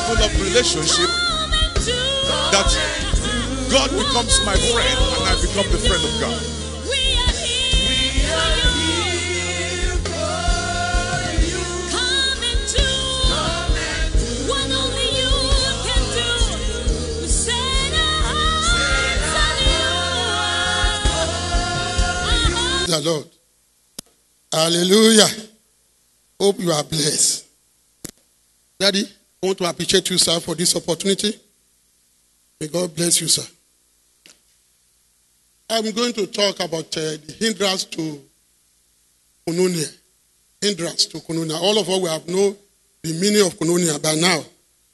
level of relationship that God becomes my friend and I become the friend of God. The Lord. Hallelujah. Hope you are blessed. Daddy, I want to appreciate you, sir, for this opportunity. May God bless you, sir. I'm going to talk about the hindrance to koinonia. Hindrance to koinonia. All of us we have known the meaning of koinonia by now.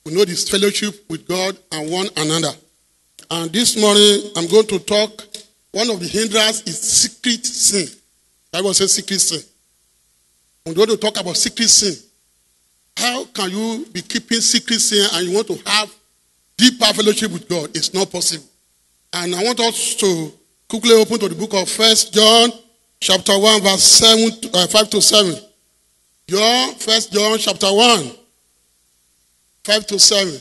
We know this fellowship with God and one another. And this morning, I'm going to talk. One of the hindrances is secret sin. I will say secret sin. I'm going to talk about secret sin. How can you be keeping secret sin and you want to have deeper fellowship with God? It's not possible. And I want us to quickly open to the book of 1 John, chapter 1, verse 5 to 7. 1 John, chapter 1, 5 to 7.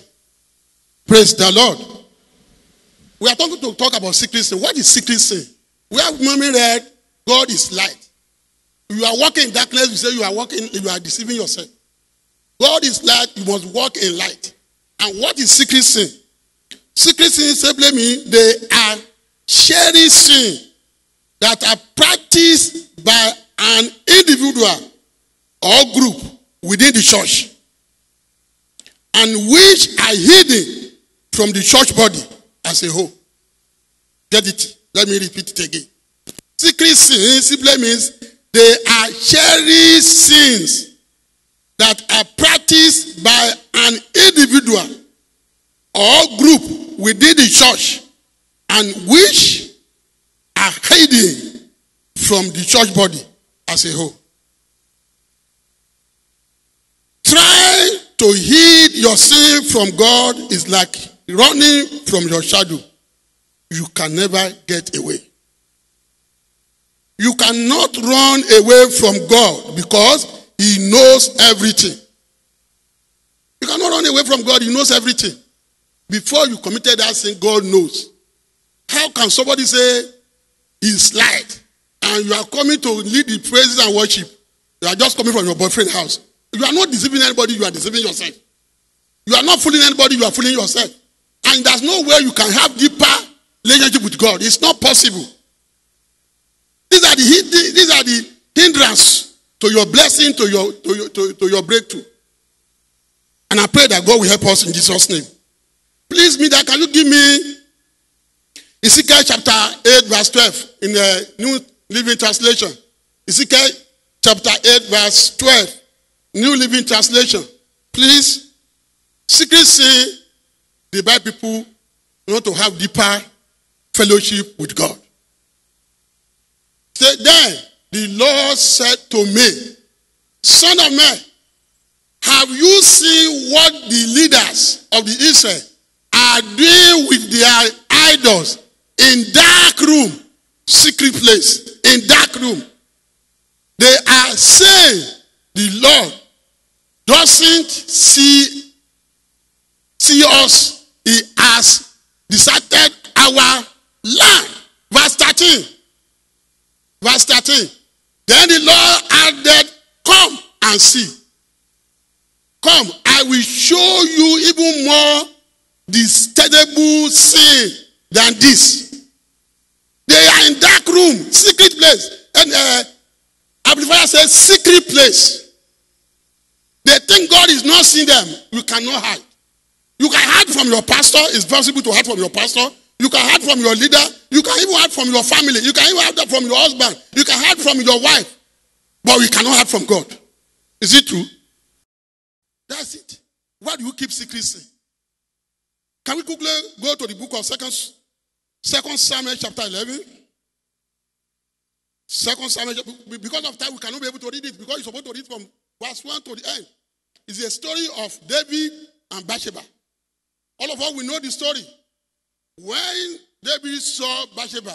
Praise the Lord. We are talking to talk about secret sin. What is secret sin? We have mommy read, God is light. You are walking in darkness, you say you are deceiving yourself. God is light, you must walk in light. And what is secret sin? Secret sin simply means they are cherished sin that are practiced by an individual or group within the church and which are hidden from the church body as a whole. Get it? Let me repeat it again. Secret sin simply means they are cherished sins that are practiced by an individual or group within the church and which are hidden from the church body as a whole. Trying to hide your sin from God is like running from your shadow. You can never get away. You cannot run away from God because He knows everything. You cannot run away from God. He knows everything. Before you committed that sin, God knows. How can somebody say He's light and you are coming to lead the praises and worship? You are just coming from your boyfriend's house. You are not deceiving anybody. You are deceiving yourself. You are not fooling anybody. You are fooling yourself. And there's no way you can have deeper relationship with God. It's not possible. These are the hindrance to your blessing, to your breakthrough. And I pray that God will help us in Jesus' name. Please, Mida, can you give me Ezekiel chapter 8, verse 12 in the New Living Translation? Ezekiel chapter 8, verse 12, New Living Translation. Please. Secret sin, the Bible people want to have deeper fellowship with God. So then the Lord said to me, Son of man, have you seen what the leaders of the Israel are doing with their idols in dark room, secret place, in dark room? They are saying the Lord doesn't see us. He has deserted our land. Verse 13. Verse 13. Then the Lord added, come and see. Come, I will show you even more detestable sin than this. They are in dark room, secret place. And Amplifier says secret place. They think God is not seeing them. You cannot hide. You can hide from your pastor. It's possible to hide from your pastor. You can hide from your leader. You can even hide from your family. You can even hide from your husband. You can hide from your wife. But we cannot hide from God. Is it true? That's it. Why do you keep secrecy? Can we quickly go to the book of 2 Samuel chapter 11? 2 Samuel, because of time we cannot be able to read it because you're supposed to read from verse 1 to the end. It's a story of David and Bathsheba. All of us, we know the story. When David saw Bathsheba,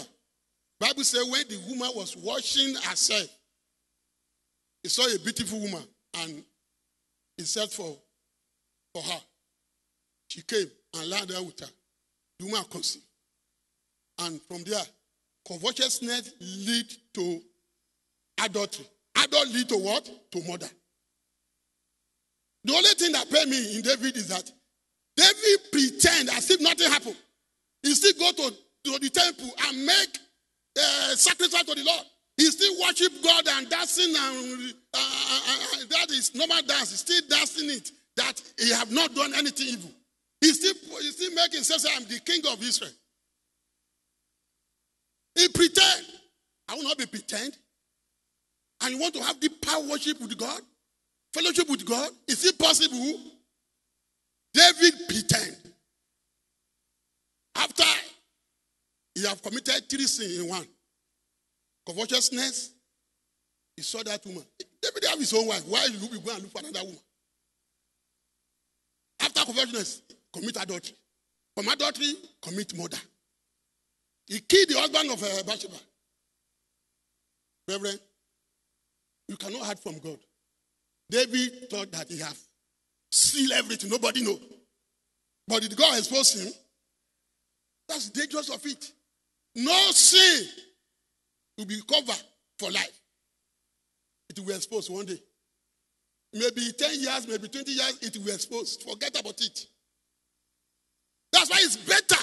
Bible says when the woman was washing herself, he saw a beautiful woman and he said for her. She came and lied there with her. The woman conceived. And from there, covetousness lead to adultery. Adultery lead to what? To murder. The only thing that paid me in David is that David pretend as if nothing happened. He still go to the temple and make sacrifice to the Lord. He still worship God and dancing and that is normal dance. He still dancing it. That he have not done anything evil. He still make himself say, I'm the king of Israel. He pretend. I will not be pretend. And you want to have the power worship with God? Fellowship with God? Is it possible? David pretend. After he have committed 3 sins in one. Covetousness, he saw that woman. David have his own wife. Why you go and look for another woman? After covetousness, commit adultery. From adultery, commit murder. He killed the husband of Bathsheba. Reverend, you cannot hide from God. David thought that he have sealed everything. Nobody know. But did God expose him? That's the dangerous of it. No sin will be covered for life. It will be exposed one day. Maybe 10 years, maybe 20 years, it will be exposed. Forget about it. That's why it's better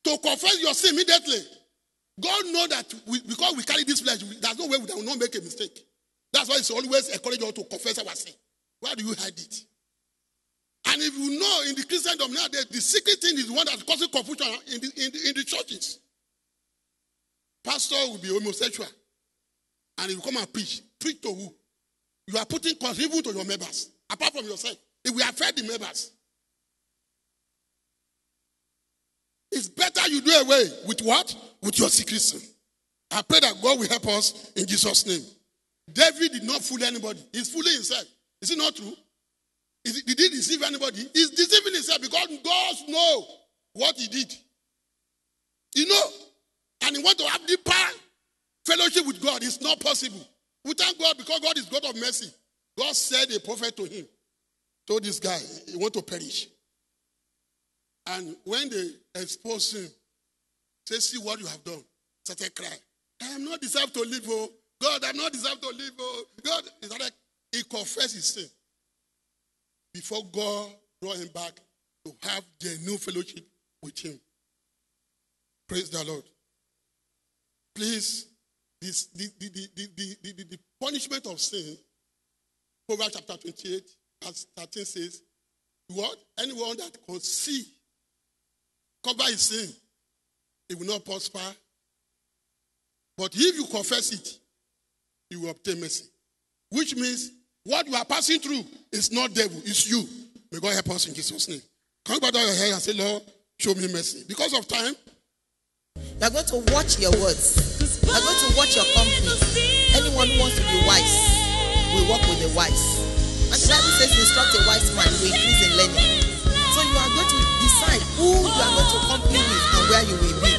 to confess your sin immediately. God knows that because we carry this flesh, there's no way we will not make a mistake. That's why it's always encouraging us to confess our sin. Why do you hide it? And if you know in the Christendom nowadays, the secret thing is the one that's causing confusion in the churches. Pastor will be homosexual. And he will come and preach. Preach to who? You are putting cause evil to your members. Apart from yourself. It will affect the members. It's better you do away with what? With your secret sin. I pray that God will help us in Jesus' name. David did not fool anybody. He's fooling himself. Is it not true? Did he deceive anybody? He's deceiving himself because God knows what he did. You know? And he wants to have deeper fellowship with God. It's not possible. We thank God because God is God of mercy. God said a prophet to him, told this guy, he want to perish. And when they exposed him, say, see what you have done. Started crying. I am not deserved to live, oh. God, I'm not deserved to live, oh. God, he confessed his sin. Before God brought him back to have the new fellowship with him. Praise the Lord. Please, the punishment of sin, Proverbs chapter 28, verse 13 says, what? Anyone that conceives, cover his sin, it will not prosper. But if you confess it, you will obtain mercy. Which means what you are passing through is not devil, it's you. May God help us in Jesus' name. Come back down your head and say, Lord, show me mercy. Because of time, you are going to watch your words. You are going to watch your company. Anyone who wants to be wise will walk with the wise. And the Bible says, instruct a wise man will increase in learning. So you are going to decide who you are going to company with and where you will be.